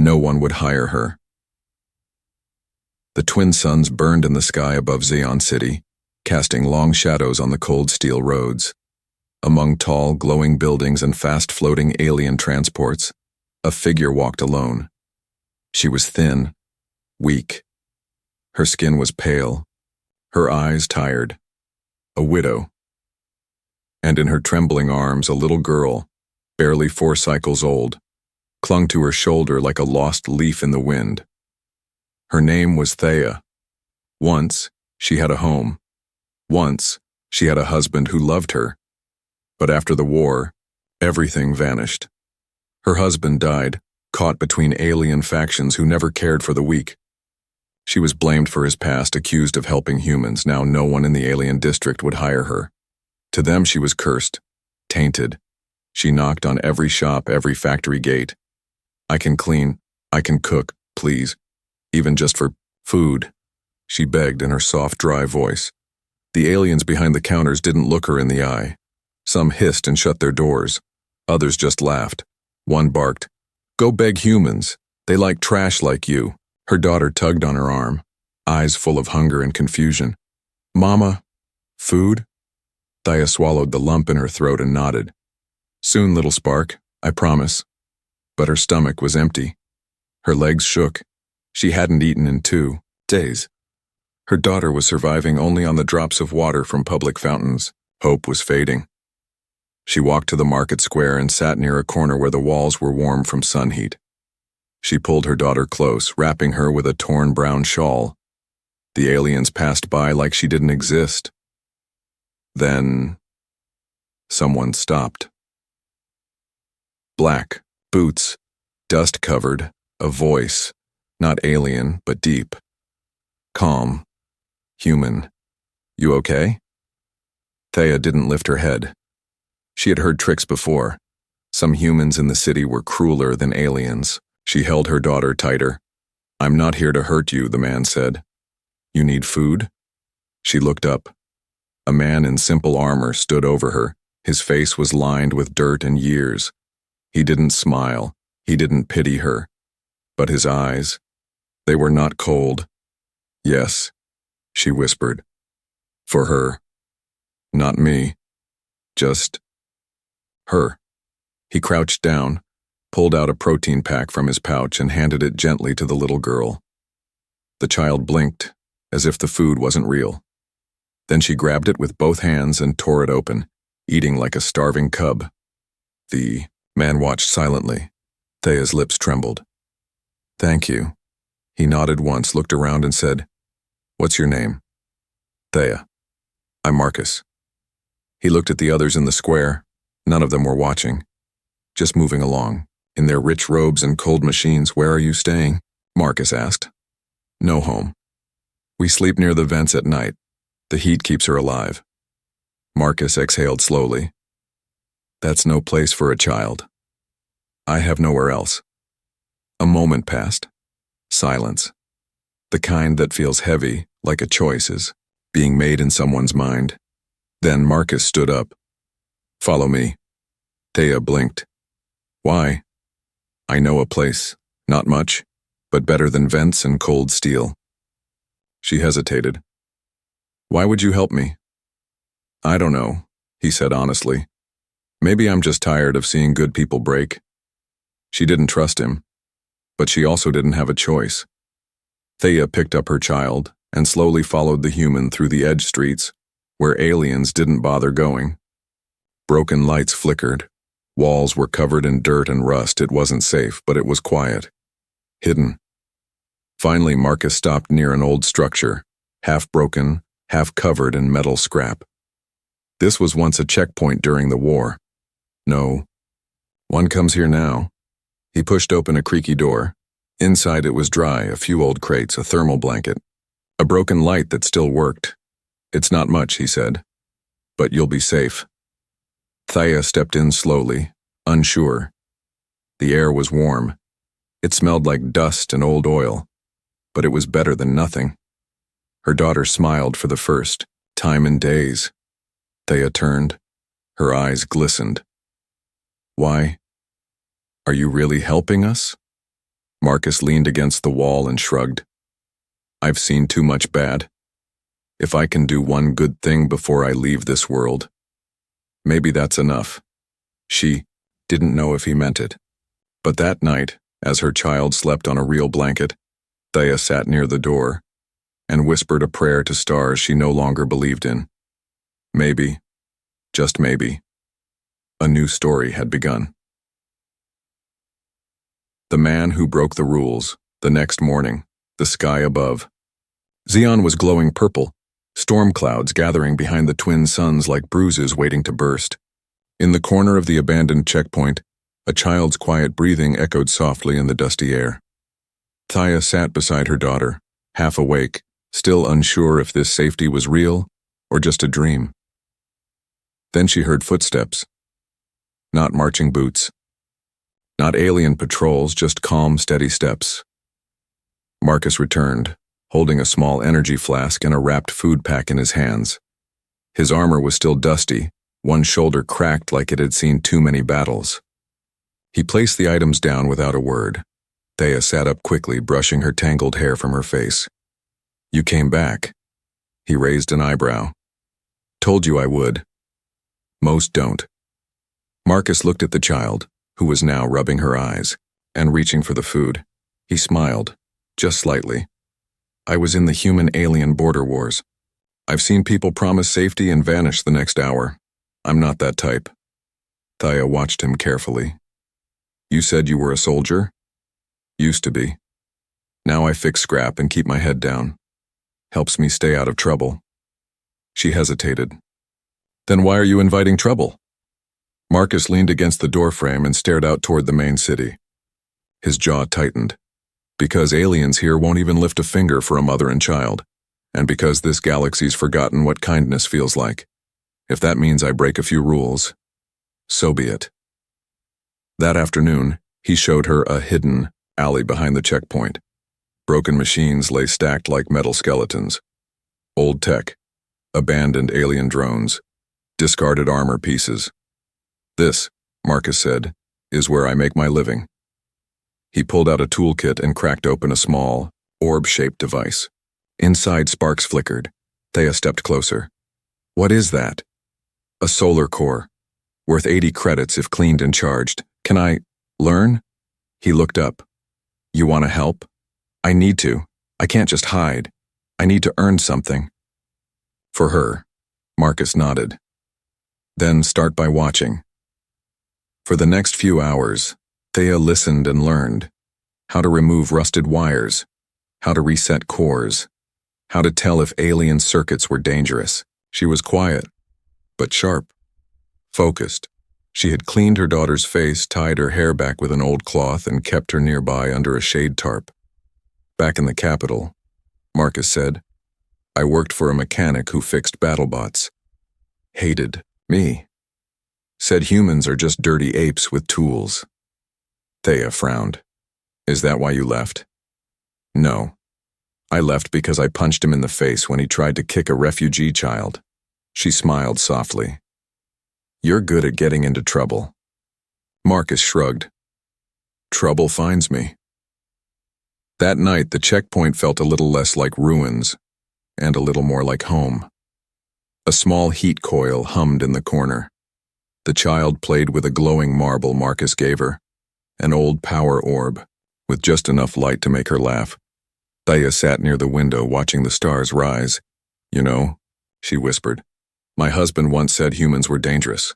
No one would hire her. The twin suns burned in the sky above Zion City, casting long shadows on the cold steel roads. Among tall, glowing buildings and fast-floating alien transports, a figure walked alone. She was thin, weak. Her skin was pale, her eyes tired. A widow. And in her trembling arms, a little girl, barely 4 cycles old, clung to her shoulder like a lost leaf in the wind. Her name was Thea. Once, she had a home. Once, she had a husband who loved her. But after the war, everything vanished. Her husband died, caught between alien factions who never cared for the weak. She was blamed for his past, accused of helping humans. Now no one in the alien district would hire her. To them she was cursed, tainted. She knocked on every shop, every factory gate. I can clean, I can cook, please. Even just for food, she begged in her soft, dry voice. The aliens behind the counters didn't look her in the eye. Some hissed and shut their doors. Others just laughed. One barked, "Go beg humans. They like trash like you." Her daughter tugged on her arm, eyes full of hunger and confusion. "Mama, food?" Thea swallowed the lump in her throat and nodded. "Soon, little spark, I promise." But her stomach was empty. Her legs shook. She hadn't eaten in 2 days. Her daughter was surviving only on the drops of water from public fountains. Hope was fading. She walked to the market square and sat near a corner where the walls were warm from sun heat. She pulled her daughter close, wrapping her with a torn brown shawl. The aliens passed by like she didn't exist. Then, someone stopped. Black, boots, dust-covered, a voice, not alien, but deep. Calm, human. "You okay?" Thea didn't lift her head. She had heard tricks before. Some humans in the city were crueler than aliens. She held her daughter tighter. "I'm not here to hurt you," the man said. "You need food?" She looked up. A man in simple armor stood over her. His face was lined with dirt and years. He didn't smile. He didn't pity her. But his eyes, they were not cold. "Yes," she whispered. "For her. Not me. Just her." He crouched down, pulled out a protein pack from his pouch and handed it gently to the little girl. The child blinked, as if the food wasn't real. Then she grabbed it with both hands and tore it open, eating like a starving cub. The man watched silently. Thea's lips trembled. "Thank you." He nodded once, looked around and said, "What's your name?" "Thea. I'm Marcus." He looked at the others in the square. None of them were watching, just moving along. In their rich robes and cold machines. "Where are you staying?" Marcus asked. "No home. We sleep near the vents at night. The heat keeps her alive." Marcus exhaled slowly. "That's no place for a child. I have nowhere else." A moment passed. Silence. The kind that feels heavy, like a choice is being made in someone's mind. Then Marcus stood up. "Follow me." Thea blinked. "Why?" "I know a place. Not much, but better than vents and cold steel." She hesitated. "Why would you help me?" "I don't know," he said honestly. "Maybe I'm just tired of seeing good people break." She didn't trust him, but she also didn't have a choice. Thea picked up her child and slowly followed the human through the edge streets, where aliens didn't bother going. Broken lights flickered. Walls were covered in dirt and rust. It wasn't safe, but it was quiet. Hidden. Finally, Marcus stopped near an old structure, half broken, half covered in metal scrap. This was once a checkpoint during the war. No. One comes here now. He pushed open a creaky door. Inside it was dry, a few old crates, a thermal blanket. A broken light that still worked. "It's not much," he said. "But you'll be safe." Thea stepped in slowly, unsure. The air was warm. It smelled like dust and old oil, but it was better than nothing. Her daughter smiled for the first time in days. Thea turned. Her eyes glistened. "Why? Are you really helping us?" Marcus leaned against the wall and shrugged. I've seen too much bad. If I can do one good thing before I leave this world, maybe that's enough. She didn't know if he meant it. But that night, as her child slept on a real blanket, Thea sat near the door and whispered a prayer to stars she no longer believed in. Maybe, just maybe, a new story had begun. The man who broke the rules. The next morning, the sky above. Xeon was glowing purple, storm clouds gathering behind the twin suns like bruises waiting to burst. In the corner of the abandoned checkpoint, a child's quiet breathing echoed softly in the dusty air. Thea sat beside her daughter, half awake, still unsure if this safety was real or just a dream. Then she heard footsteps. Not marching boots. Not alien patrols, just calm, steady steps. Marcus returned, holding a small energy flask and a wrapped food pack in his hands. His armor was still dusty, one shoulder cracked like it had seen too many battles. He placed the items down without a word. Thea sat up quickly, brushing her tangled hair from her face. You came back. He raised an eyebrow. Told you I would. Most don't. Marcus looked at the child, who was now rubbing her eyes, and reaching for the food. He smiled, just slightly. I was in the human-alien border wars. I've seen people promise safety and vanish the next hour. I'm not that type. Thea watched him carefully. You said you were a soldier? Used to be. Now I fix scrap and keep my head down. Helps me stay out of trouble. She hesitated. Then why are you inviting trouble? Marcus leaned against the doorframe and stared out toward the main city. His jaw tightened. Because aliens here won't even lift a finger for a mother and child, and because this galaxy's forgotten what kindness feels like. If that means I break a few rules, so be it. That afternoon, he showed her a hidden alley behind the checkpoint. Broken machines lay stacked like metal skeletons. Old tech, abandoned alien drones, discarded armor pieces. This, Marcus said, is where I make my living. He pulled out a toolkit and cracked open a small, orb-shaped device. Inside sparks flickered. Thea stepped closer. What is that? A solar core, worth 80 credits if cleaned and charged. Can I learn? He looked up. You want to help? I need to. I can't just hide. I need to earn something. For her, Marcus nodded. Then start by watching. For the next few hours, Thea listened and learned how to remove rusted wires, how to reset cores, how to tell if alien circuits were dangerous. She was quiet, but sharp, focused. She had cleaned her daughter's face, tied her hair back with an old cloth, and kept her nearby under a shade tarp. Back in the capital, Marcus said, I worked for a mechanic who fixed battlebots. Hated me. Said humans are just dirty apes with tools. Thea frowned. Is that why you left? No. I left because I punched him in the face when he tried to kick a refugee child. She smiled softly. You're good at getting into trouble. Marcus shrugged. Trouble finds me. That night, the checkpoint felt a little less like ruins and a little more like home. A small heat coil hummed in the corner. The child played with a glowing marble Marcus gave her, an old power orb, with just enough light to make her laugh. Thea sat near the window watching the stars rise. You know, she whispered, my husband once said humans were dangerous.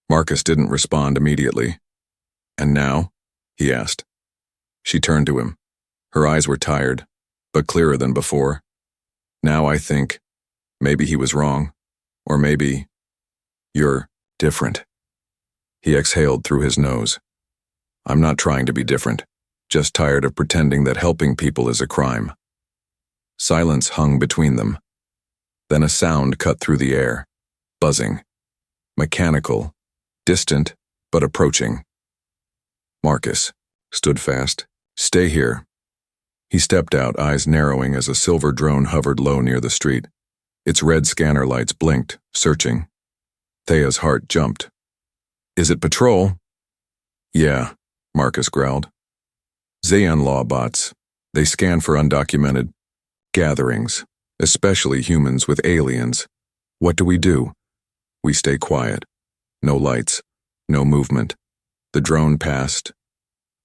Marcus didn't respond immediately. And now? He asked. She turned to him. Her eyes were tired, but clearer than before. Now I think, maybe he was wrong, or maybe you're different. He exhaled through his nose. I'm not trying to be different, just tired of pretending that helping people is a crime. Silence hung between them. Then a sound cut through the air, buzzing, mechanical, distant, but approaching. Marcus stood fast. Stay here. He stepped out, eyes narrowing as a silver drone hovered low near the street. Its red scanner lights blinked, searching. Thea's heart jumped. Is it patrol? Yeah, Marcus growled. Xeon law bots. They scan for undocumented gatherings, especially humans with aliens. What do? We stay quiet. No lights, no movement. The drone passed.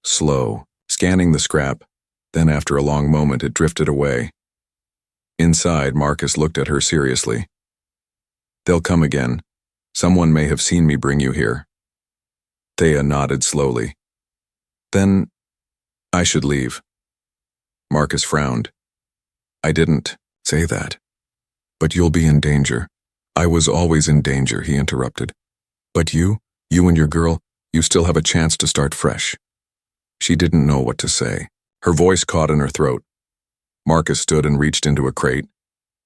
Slow, scanning the scrap. Then after a long moment it drifted away. Inside, Marcus looked at her seriously. They'll come again. Someone may have seen me bring you here. Thea nodded slowly. Then, I should leave. Marcus frowned. I didn't say that. But you'll be in danger. I was always in danger, he interrupted. But you and your girl, you still have a chance to start fresh. She didn't know what to say. Her voice caught in her throat. Marcus stood and reached into a crate.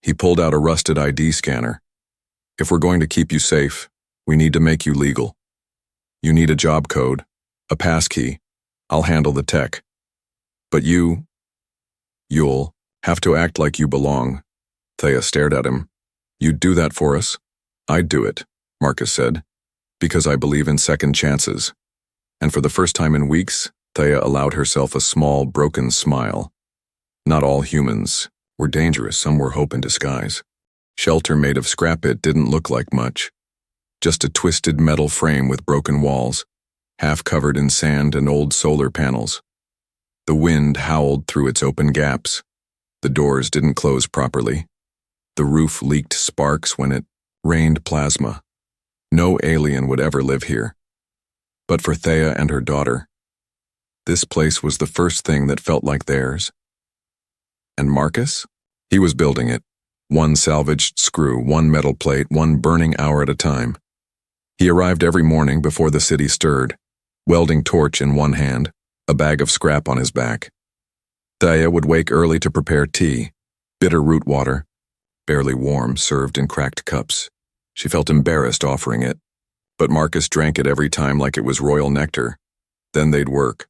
He pulled out a rusted ID scanner. If we're going to keep you safe, we need to make you legal. You need a job code, a passkey. I'll handle the tech. But you'll have to act like you belong. Thea stared at him. You'd do that for us? I'd do it, Marcus said, because I believe in second chances. And for the first time in weeks, Thea allowed herself a small, broken smile. Not all humans were dangerous, some were hope in disguise. Shelter made of scrap it didn't look like much. Just a twisted metal frame with broken walls, half covered in sand and old solar panels. The wind howled through its open gaps. The doors didn't close properly. The roof leaked sparks when it rained plasma. No alien would ever live here. But for Thea and her daughter, this place was the first thing that felt like theirs. And Marcus? He was building it. One salvaged screw, one metal plate, one burning hour at a time. He arrived every morning before the city stirred, welding torch in one hand, a bag of scrap on his back. Thea would wake early to prepare tea, bitter root water, barely warm, served in cracked cups. She felt embarrassed offering it, but Marcus drank it every time like it was royal nectar. Then they'd work.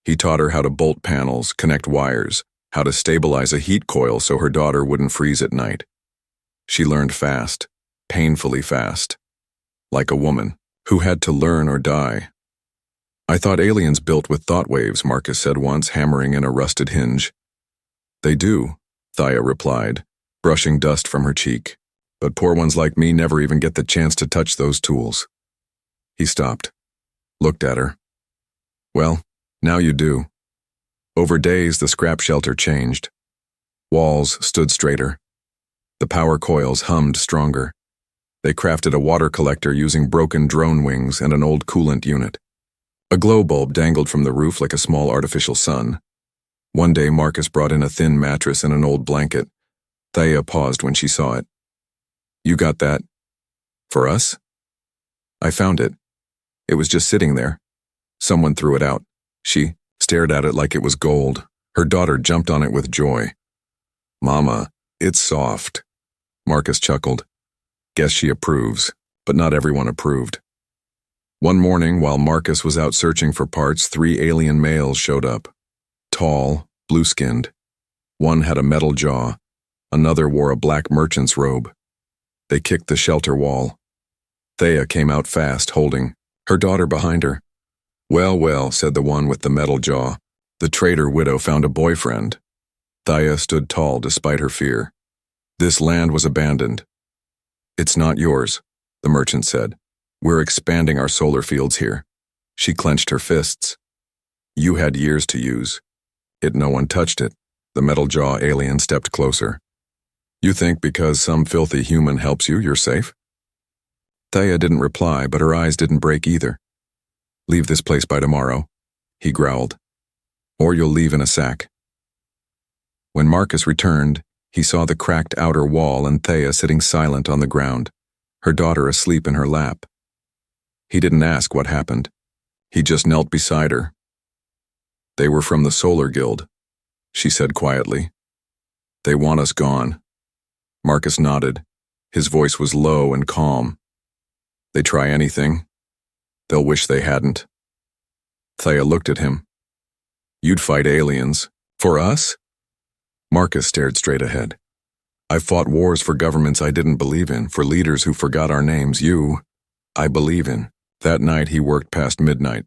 He taught her how to bolt panels, connect wires, how to stabilize a heat coil so her daughter wouldn't freeze at night. She learned fast, painfully fast, like a woman who had to learn or die. I thought aliens built with thought waves, Marcus said once, hammering in a rusted hinge. They do, Thea replied, brushing dust from her cheek. But poor ones like me never even get the chance to touch those tools. He stopped, looked at her. Well, now you do. Over days, the scrap shelter changed. Walls stood straighter. The power coils hummed stronger. They crafted a water collector using broken drone wings and an old coolant unit. A glow bulb dangled from the roof like a small artificial sun. One day, Marcus brought in a thin mattress and an old blanket. Thea paused when she saw it. You got that? For us? I found it. It was just sitting there. Someone threw it out. She stared at it like it was gold. Her daughter jumped on it with joy. Mama, it's soft. Marcus chuckled. Guess she approves, but not everyone approved. One morning, while Marcus was out searching for parts, 3 alien males showed up. Tall, blue-skinned. One had a metal jaw. Another wore a black merchant's robe. They kicked the shelter wall. Thea came out fast, holding her daughter behind her. Well, well, said the one with the metal jaw. The traitor widow found a boyfriend. Thea stood tall despite her fear. This land was abandoned. It's not yours, the merchant said. We're expanding our solar fields here. She clenched her fists. You had years to use. No one touched it. The metal jaw alien stepped closer. You think because some filthy human helps you, you're safe? Thea didn't reply, but her eyes didn't break either. Leave this place by tomorrow, he growled. Or you'll leave in a sack. When Marcus returned, he saw the cracked outer wall and Thea sitting silent on the ground, her daughter asleep in her lap. He didn't ask what happened. He just knelt beside her. They were from the Solar Guild, she said quietly. They want us gone. Marcus nodded. His voice was low and calm. They try anything. They'll wish they hadn't. Thea looked at him. You'd fight aliens. For us? Marcus stared straight ahead. I've fought wars for governments I didn't believe in, for leaders who forgot our names. I believe in. That night he worked past midnight.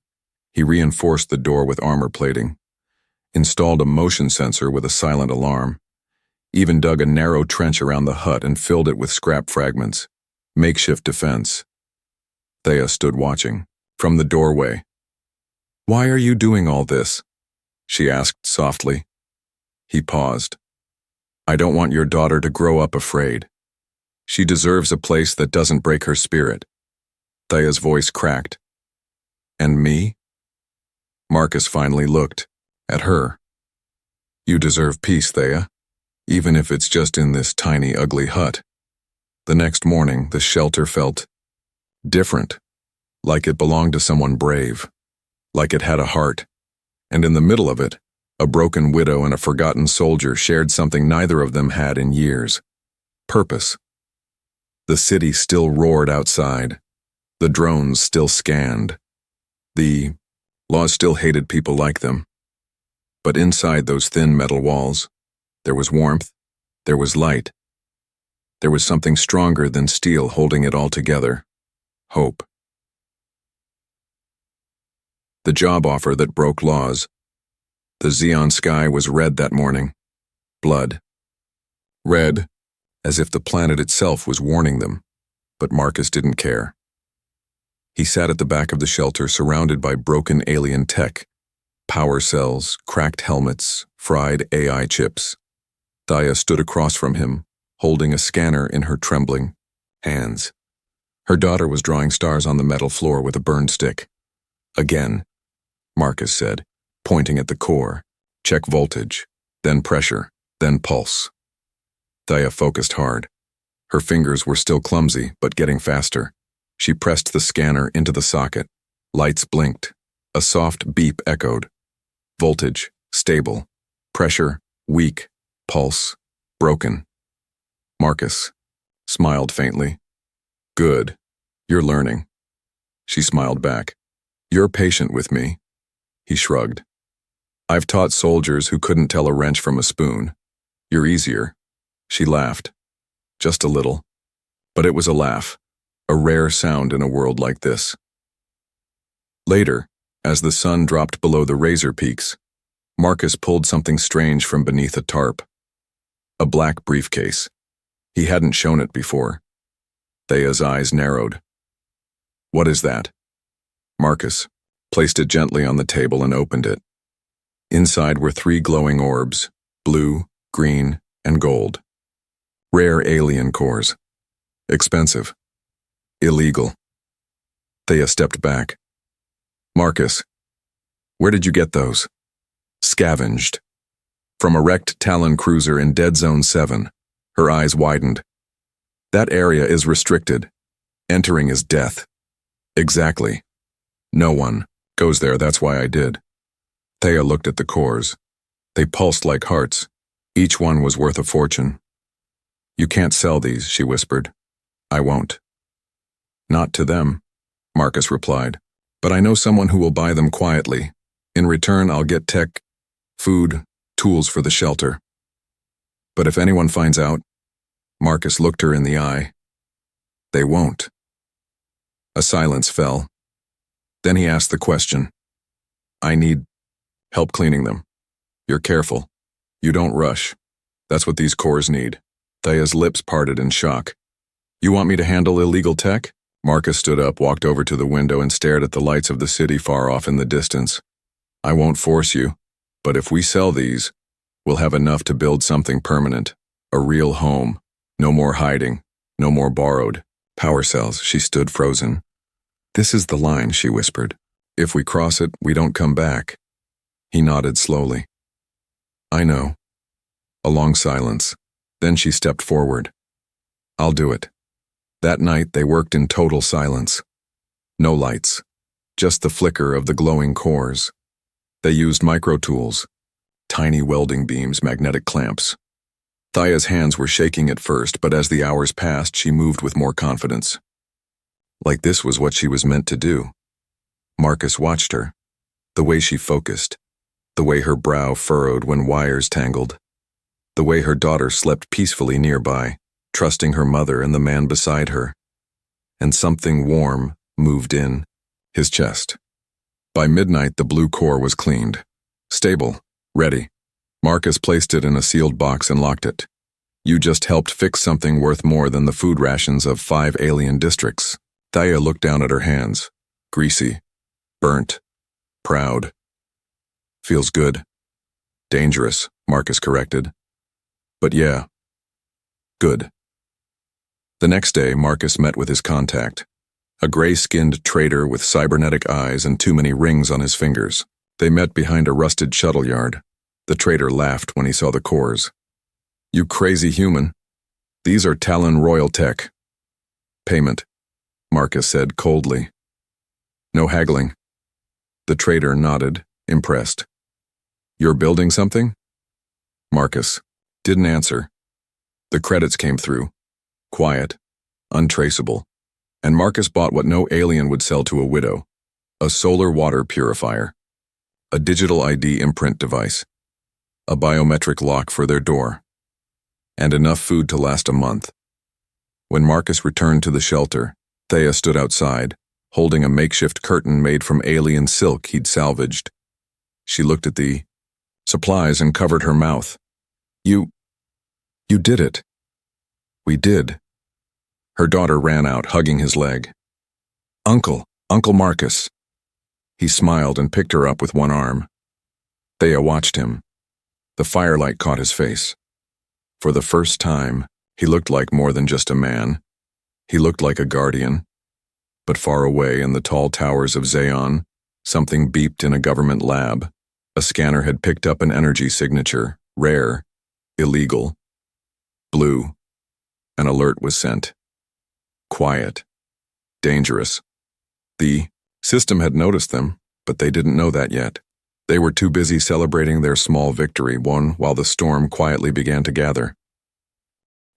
He reinforced the door with armor plating. installed a motion sensor with a silent alarm, even dug a narrow trench around the hut and filled it with scrap fragments. Makeshift defense. Thea stood watching, from the doorway. "Why are you doing all this?" she asked softly. He paused. "I don't want your daughter to grow up afraid. She deserves a place that doesn't break her spirit." Thea's voice cracked. "And me?" Marcus finally looked at her. "You deserve peace, Thea, even if it's just in this tiny, ugly hut." The next morning, the shelter felt different, like it belonged to someone brave, like it had a heart, and in the middle of it, a broken widow and a forgotten soldier shared something neither of them had in years: purpose. The city still roared outside. The drones still scanned. The laws still hated people like them. But inside those thin metal walls, there was warmth, there was light. There was something stronger than steel holding it all together: hope. The job offer that broke laws. The Xeon sky was red that morning. Blood. Red, as if the planet itself was warning them. But Marcus didn't care. He sat at the back of the shelter surrounded by broken alien tech, power cells, cracked helmets, fried AI chips. Thea stood across from him, holding a scanner in her trembling hands. Her daughter was drawing stars on the metal floor with a burned stick. "Again," Marcus said, pointing at the core. "Check voltage, then pressure, then pulse." Thea focused hard. Her fingers were still clumsy, but getting faster. She pressed the scanner into the socket. Lights blinked. A soft beep echoed. Voltage, stable. Pressure, weak. Pulse, broken. Marcus smiled faintly. "Good. You're learning." She smiled back. "You're patient with me." He shrugged. "I've taught soldiers who couldn't tell a wrench from a spoon. You're easier." She laughed. Just a little. But it was a laugh, a rare sound in a world like this. Later, as the sun dropped below the razor peaks, Marcus pulled something strange from beneath a tarp. A black briefcase. He hadn't shown it before. Thea's eyes narrowed. "What is that?" Marcus placed it gently on the table and opened it. Inside were 3 glowing orbs: blue, green, and gold. Rare alien cores. Expensive. Illegal. Thea stepped back. "Marcus, where did you get those?" "Scavenged. From a wrecked Talon cruiser in Dead Zone 7. Her eyes widened. "That area is restricted. Entering is death." "Exactly. No one goes there, that's why I did." Thea looked at the cores. They pulsed like hearts. Each one was worth a fortune. "You can't sell these," she whispered. "I won't." "Not to them," Marcus replied. "But I know someone who will buy them quietly. In return, I'll get tech, food, tools for the shelter. But if anyone finds out," Marcus looked her in the eye, "they won't." A silence fell. Then he asked the question. "I need help cleaning them. You're careful. You don't rush. That's what these cores need." Thea's lips parted in shock. "You want me to handle illegal tech?" Marcus stood up, walked over to the window, and stared at the lights of the city far off in the distance. "I won't force you, but if we sell these, we'll have enough to build something permanent. A real home. No more hiding. No more borrowed. Power cells." She stood frozen. "This is the line," she whispered. "If we cross it, we don't come back." He nodded slowly. "I know." A long silence. Then she stepped forward. "I'll do it." That night they worked in total silence. No lights. Just the flicker of the glowing cores. They used micro-tools. Tiny welding beams, magnetic clamps. Thea's hands were shaking at first, but as the hours passed, she moved with more confidence. Like this was what she was meant to do. Marcus watched her. The way she focused. The way her brow furrowed when wires tangled. The way her daughter slept peacefully nearby, trusting her mother and the man beside her. And something warm moved in his chest. By midnight, the blue core was cleaned. Stable, Ready. Marcus placed it in a sealed box and locked it. You just helped fix something worth more than the food rations of 5 alien districts. Thea looked down at her hands. Greasy. Burnt. Proud. Feels good. Dangerous, Marcus corrected. But yeah. Good. The next day, Marcus met with his contact. A gray-skinned traitor with cybernetic eyes and too many rings on his fingers. They met behind a rusted shuttle yard. The traitor laughed when he saw the cores. You crazy human. These are Talon Royal Tech. Payment, Marcus said coldly. No haggling. The traitor nodded, impressed. You're building something? Marcus didn't answer. The credits came through. Quiet, untraceable. And Marcus bought what no alien would sell to a widow. A solar water purifier. A digital ID imprint device. A biometric lock for their door. And enough food to last a month. When Marcus returned to the shelter, Thea stood outside, holding a makeshift curtain made from alien silk he'd salvaged. She looked at the supplies and covered her mouth. You did it. We did. Her daughter ran out, hugging his leg. Uncle Marcus. He smiled and picked her up with one arm. Thea watched him. The firelight caught his face. For the first time, he looked like more than just a man. He looked like a guardian. But far away in the tall towers of Zayon, something beeped in a government lab. A scanner had picked up an energy signature, rare, illegal. Blue. An alert was sent. Quiet. Dangerous. The system had noticed them, but they didn't know that yet. They were too busy celebrating their small victory, while the storm quietly began to gather.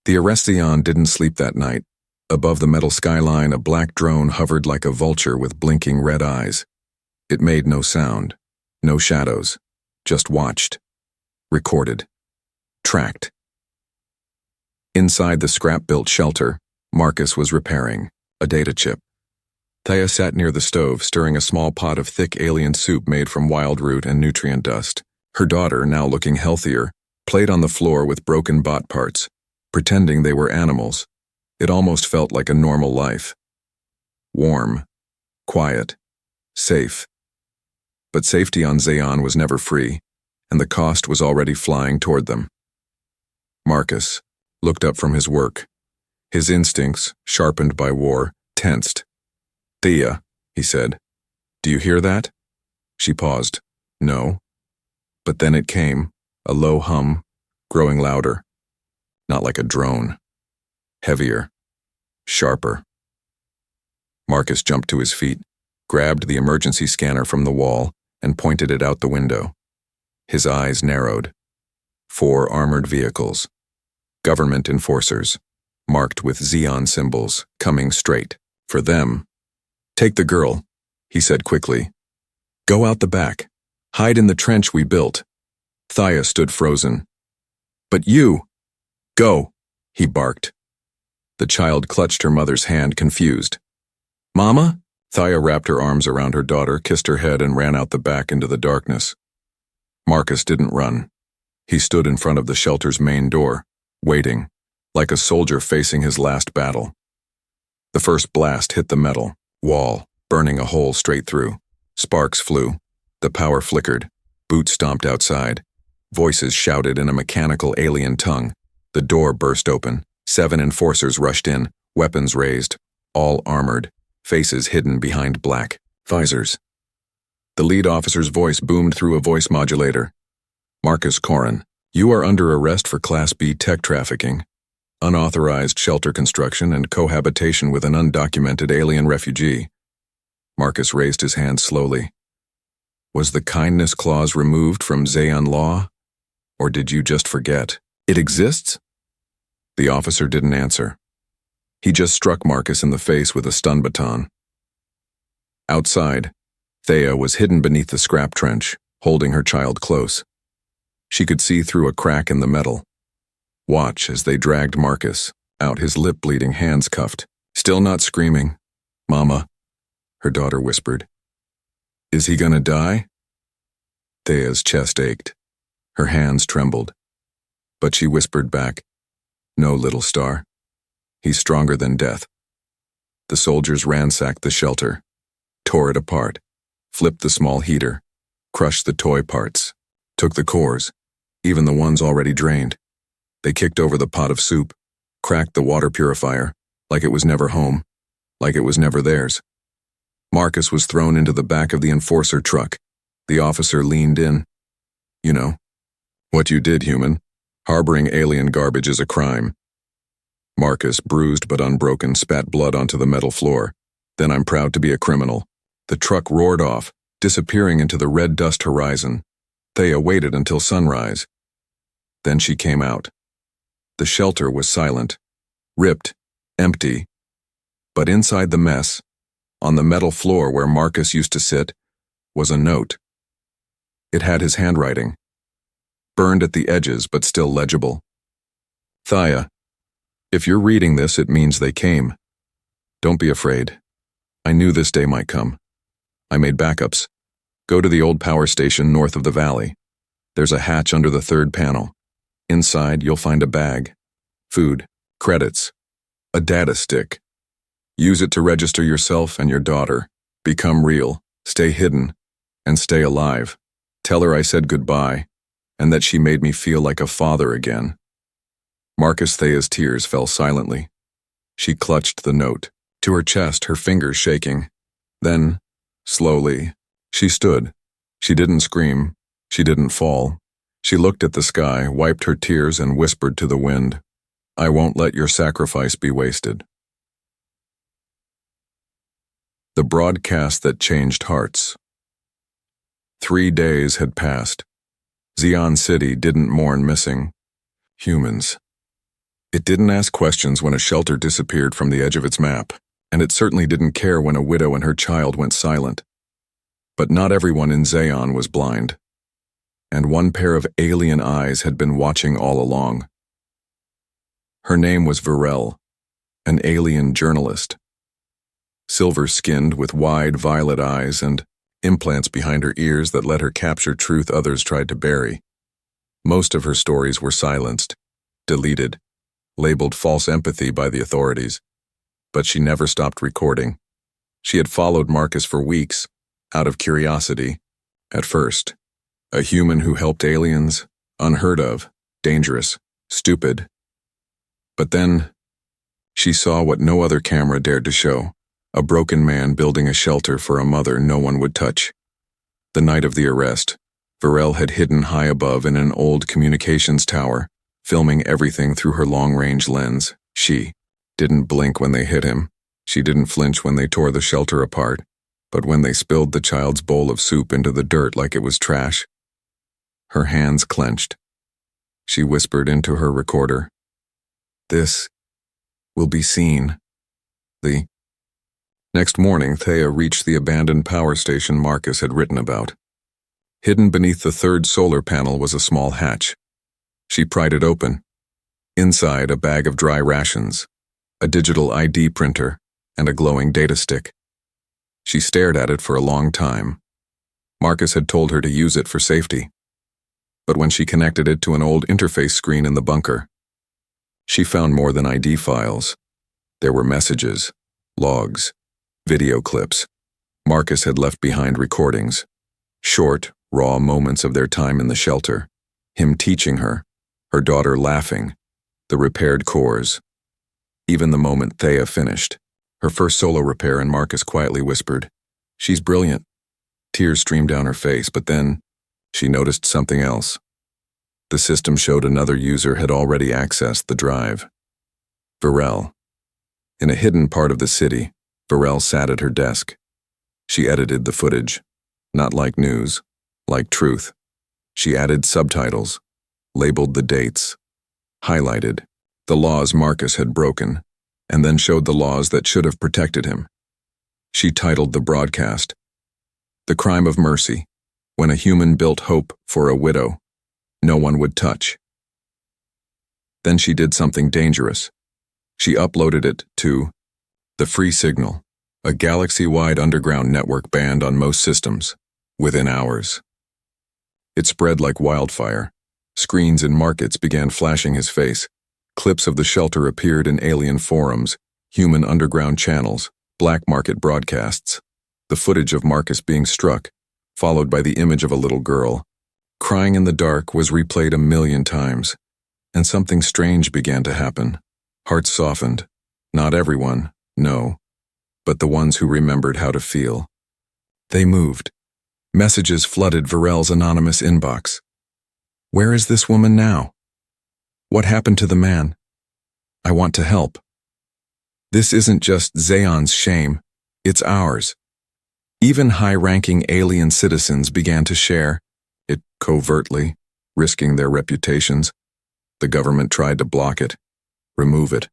The Arrestion didn't sleep that night. Above the metal skyline, a black drone hovered like a vulture with blinking red eyes. It made no sound, no shadows, just watched, recorded, tracked. Inside the scrap-built shelter, Marcus was repairing a data chip. Thea sat near the stove, stirring a small pot of thick alien soup made from wild root and nutrient dust. Her daughter, now looking healthier, played on the floor with broken bot parts, pretending they were animals. It almost felt like a normal life. Warm, quiet, safe. But safety on Zayon was never free, and the cost was already flying toward them. Marcus looked up from his work. His instincts, sharpened by war, tensed. Thea, he said. Do you hear that? She paused. No. But then it came, a low hum, growing louder. Not like a drone. Heavier. Sharper. Marcus jumped to his feet, grabbed the emergency scanner from the wall, and pointed it out the window. His eyes narrowed. 4 armored vehicles. Government enforcers, marked with Xeon symbols, coming straight. For them. Take the girl, he said quickly. Go out the back. Hide in the trench we built. Thea stood frozen. But you. Go, he barked. The child clutched her mother's hand, confused. Mama? Thea wrapped her arms around her daughter, kissed her head, and ran out the back into the darkness. Marcus didn't run. He stood in front of the shelter's main door, waiting, like a soldier facing his last battle. The first blast hit the metal wall, burning a hole straight through. Sparks flew. The power flickered. Boots stomped outside. Voices shouted in a mechanical alien tongue. The door burst open. 7 enforcers rushed in, weapons raised, all armored, faces hidden behind black visors. The lead officer's voice boomed through a voice modulator. Marcus Corin, you are under arrest for Class B tech trafficking, unauthorized shelter construction, and cohabitation with an undocumented alien refugee. Marcus raised his hand slowly. Was the kindness clause removed from Zayon law? Or did you just forget? It exists? The officer didn't answer. He just struck Marcus in the face with a stun baton. Outside, Thea was hidden beneath the scrap trench, holding her child close. She could see through a crack in the metal. Watch as they dragged Marcus out, his lip bleeding, hands cuffed. Still not screaming. Mama, her daughter whispered. Is he gonna die? Thea's chest ached. Her hands trembled, but she whispered back, "No, little star. He's stronger than death." The soldiers ransacked the shelter, tore it apart, flipped the small heater, crushed the toy parts, took the cores, even the ones already drained. They kicked over the pot of soup, cracked the water purifier, like it was never home, like it was never theirs. Marcus was thrown into the back of the enforcer truck. The officer leaned in. "You know, what you did, human. Harboring alien garbage is a crime." Marcus, bruised but unbroken, spat blood onto the metal floor. "Then I'm proud to be a criminal." The truck roared off, disappearing into the red dust horizon. Thea waited until sunrise. Then she came out. The shelter was silent, ripped, empty. But inside the mess, on the metal floor where Marcus used to sit, was a note. It had his handwriting, burned at the edges but still legible. "Thea, if you're reading this, it means they came. Don't be afraid. I knew this day might come. I made backups. Go to the old power station north of the valley. There's a hatch under the third panel. Inside, you'll find a bag, food, credits, a data stick. Use it to register yourself and your daughter. Become real, stay hidden, and stay alive. Tell her I said goodbye, and that she made me feel like a father again." Marcus Thea's tears fell silently. She clutched the note to her chest, her fingers shaking. Then, slowly, she stood. She didn't scream. She didn't fall. She looked at the sky, wiped her tears, and whispered to the wind, "I won't let your sacrifice be wasted." The broadcast that changed hearts. 3 days had passed. Zion City didn't mourn missing humans. It didn't ask questions when a shelter disappeared from the edge of its map, and it certainly didn't care when a widow and her child went silent. But not everyone in Zion was blind, and one pair of alien eyes had been watching all along. Her name was Varel, an alien journalist. Silver-skinned with wide violet eyes and implants behind her ears that let her capture truth others tried to bury. Most of her stories were silenced, deleted, labeled false empathy by the authorities. But she never stopped recording. She had followed Marcus for weeks, out of curiosity. At first, a human who helped aliens, unheard of, dangerous, stupid. But then, she saw what no other camera dared to show. A broken man building a shelter for a mother no one would touch. The night of the arrest, Varel had hidden high above in an old communications tower, filming everything through her long-range lens. She didn't blink when they hit him. She didn't flinch when they tore the shelter apart. But when they spilled the child's bowl of soup into the dirt like it was trash, her hands clenched. She whispered into her recorder, "This will be seen." The next morning, Thea reached the abandoned power station Marcus had written about. Hidden beneath the third solar panel was a small hatch. She pried it open. Inside, a bag of dry rations, a digital ID printer, and a glowing data stick. She stared at it for a long time. Marcus had told her to use it for safety. But when she connected it to an old interface screen in the bunker, she found more than ID files. There were messages, logs, video clips. Marcus had left behind recordings, short, raw moments of their time in the shelter, him teaching her, her daughter laughing, the repaired cores. Even the moment Thea finished, her first solo repair, and Marcus quietly whispered, "She's brilliant." Tears streamed down her face, but then she noticed something else. The system showed another user had already accessed the drive. Varel. In a hidden part of the city, Varel sat at her desk. She edited the footage, not like news, like truth. She added subtitles, labeled the dates, highlighted the laws Marcus had broken, and then showed the laws that should have protected him. She titled the broadcast, "The Crime of Mercy, when a human built hope for a widow no one would touch." Then she did something dangerous. She uploaded it to the Free Signal, a galaxy-wide underground network banned on most systems, within hours. It spread like wildfire, Screens in markets began flashing his face. Clips of the shelter appeared in alien forums, human underground channels, black market broadcasts. The footage of Marcus being struck, followed by the image of a little girl, crying in the dark, was replayed 1,000,000 times. And something strange began to happen. Hearts softened. Not everyone, no, but the ones who remembered how to feel. They moved. Messages flooded Varel's anonymous inbox. Where is this woman now? What happened to the man? I want to help. This isn't just Zaon's shame, it's ours. Even high-ranking alien citizens began to share it covertly, risking their reputations. The government tried to block it, remove it.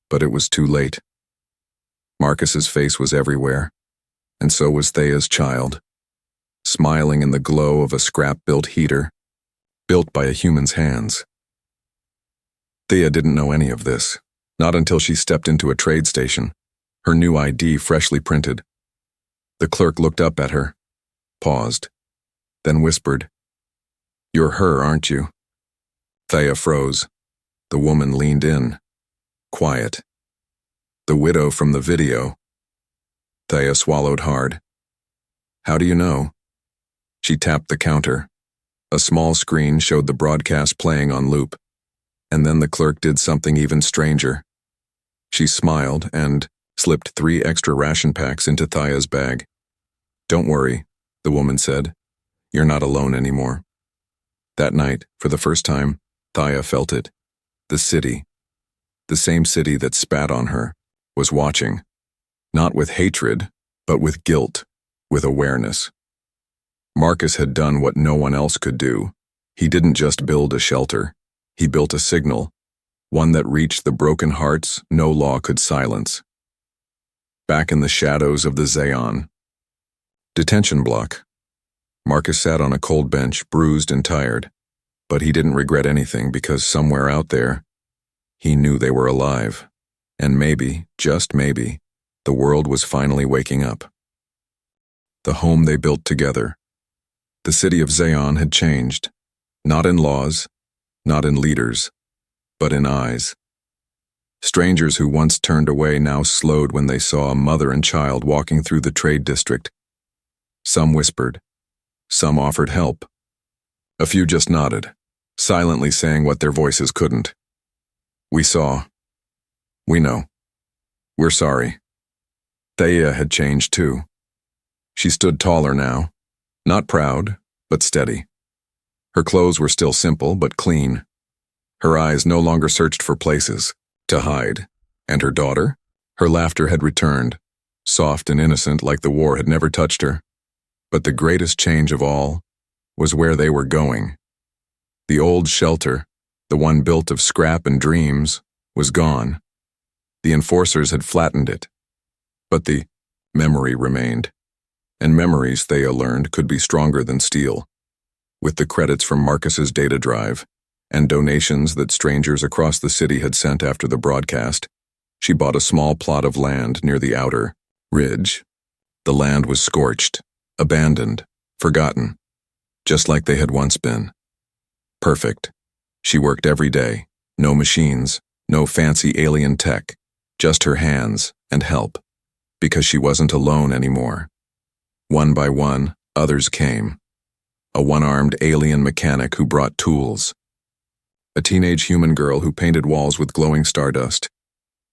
But it was too late. Marcus's face was everywhere, and so was Thea's child, smiling in the glow of a scrap-built heater, built by a human's hands. Thea didn't know any of this, not until she stepped into a trade station, her new ID freshly printed. The clerk looked up at her, paused, then whispered, "You're her, aren't you?" Thea froze. The woman leaned in, quiet. The widow from the video. Thea swallowed hard. How do you know? She tapped the counter. A small screen showed the broadcast playing on loop, and then the clerk did something even stranger. She smiled and slipped 3 extra ration packs into Thea's bag. Don't worry, the woman said. You're not alone anymore. That night, for the first time, Thea felt it. The city, the same city that spat on her, was watching. Not with hatred, but with guilt, with awareness. Marcus had done what no one else could do. He didn't just build a shelter. He built a signal, one that reached the broken hearts no law could silence. Back in the shadows of the Zaon. Detention block. Marcus sat on a cold bench, bruised and tired, but he didn't regret anything because somewhere out there, he knew they were alive, and maybe, just maybe, the world was finally waking up. The home they built together. The city of Zaon had changed, not in laws, not in leaders, but in eyes. Strangers who once turned away now slowed when they saw a mother and child walking through the trade district. Some whispered. Some offered help. A few just nodded, silently saying what their voices couldn't. We saw. We know. We're sorry. Thea had changed too. She stood taller now, not proud, but steady. Her clothes were still simple but clean. Her eyes no longer searched for places to hide. And her daughter? Her laughter had returned, soft and innocent like the war had never touched her. But the greatest change of all was where they were going. The old shelter, the one built of scrap and dreams, was gone. The enforcers had flattened it. But the memory remained. And memories, Thea learned, could be stronger than steel. With the credits from Marcus's data drive and donations that strangers across the city had sent after the broadcast, she bought a small plot of land near the outer ridge. The land was scorched, abandoned, forgotten, just like they had once been. Perfect. She worked every day, no machines, no fancy alien tech, just her hands and help, because she wasn't alone anymore. One by one, others came. A one-armed alien mechanic who brought tools. A teenage human girl who painted walls with glowing stardust.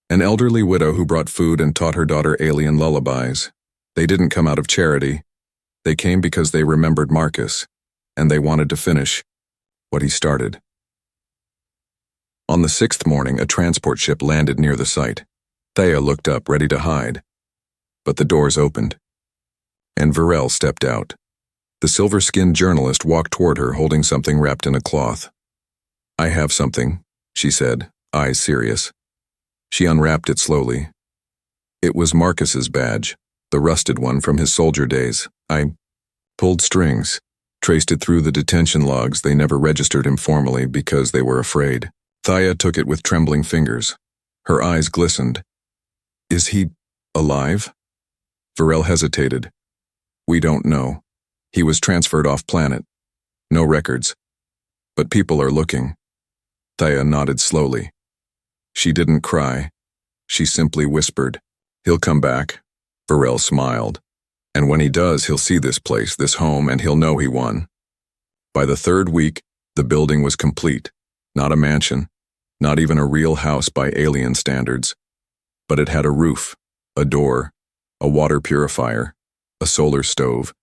An elderly widow who brought food and taught her daughter alien lullabies. They didn't come out of charity. They came because they remembered Marcus, and they wanted to finish what he started. On the 6th morning, a transport ship landed near the site. Thea looked up, ready to hide. But the doors opened, and Varel stepped out. The silver-skinned journalist walked toward her, holding something wrapped in a cloth. I have something, she said, eyes serious. She unwrapped it slowly. It was Marcus's badge, the rusted one from his soldier days. I pulled strings, traced it through the detention logs. They never registered him formally because they were afraid. Thea took it with trembling fingers. Her eyes glistened. Is he alive? Varel hesitated. We don't know. He was transferred off-planet. No records. But people are looking. Thea nodded slowly. She didn't cry. She simply whispered, "He'll come back." Burrell smiled. "And when he does, he'll see this place, this home, and he'll know he won." By the third week, the building was complete. Not a mansion, not even a real house by alien standards. But it had a roof, a door, a water purifier, a solar stove,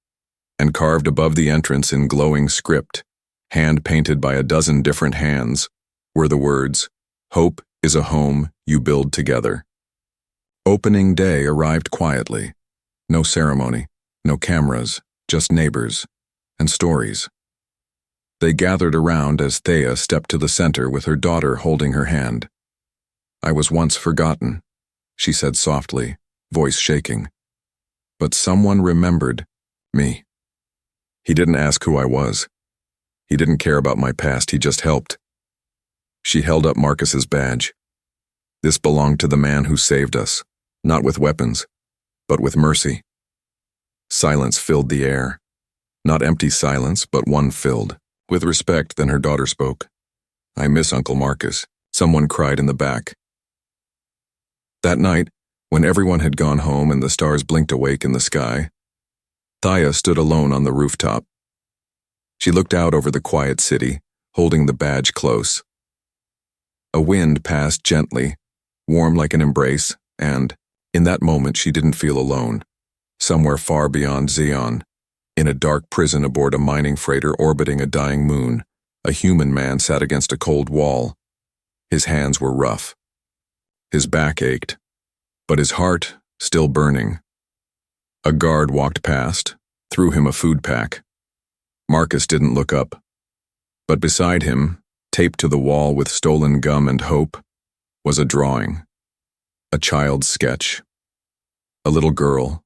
and carved above the entrance in glowing script, hand-painted by a dozen different hands, were the words, "Hope is a home you build together." Opening day arrived quietly. No ceremony, no cameras, just neighbors and stories. They gathered around as Thea stepped to the center with her daughter holding her hand. "I was once forgotten," she said softly, voice shaking. "But someone remembered me." He didn't ask who I was. He didn't care about my past, he just helped. She held up Marcus's badge. This belonged to the man who saved us, not with weapons, but with mercy. Silence filled the air. Not empty silence, but one filled. With respect, then her daughter spoke. "I miss Uncle Marcus," someone cried in the back. That night, when everyone had gone home and the stars blinked awake in the sky, Thea stood alone on the rooftop. She looked out over the quiet city, holding the badge close. A wind passed gently, warm like an embrace, and, in that moment she didn't feel alone. Somewhere far beyond Zion, in a dark prison aboard a mining freighter orbiting a dying moon, a human man sat against a cold wall. His hands were rough. His back ached, but his heart still burning. A guard walked past, threw him a food pack. Marcus didn't look up. But beside him, taped to the wall with stolen gum and hope, was a drawing. A child's sketch. A little girl.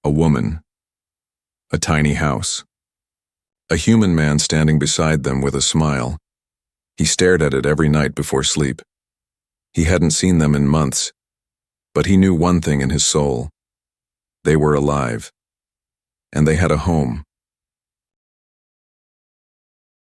A woman. A tiny house. A human man standing beside them with a smile. He stared at it every night before sleep. He hadn't seen them in months, but he knew one thing in his soul. They were alive. And they had a home.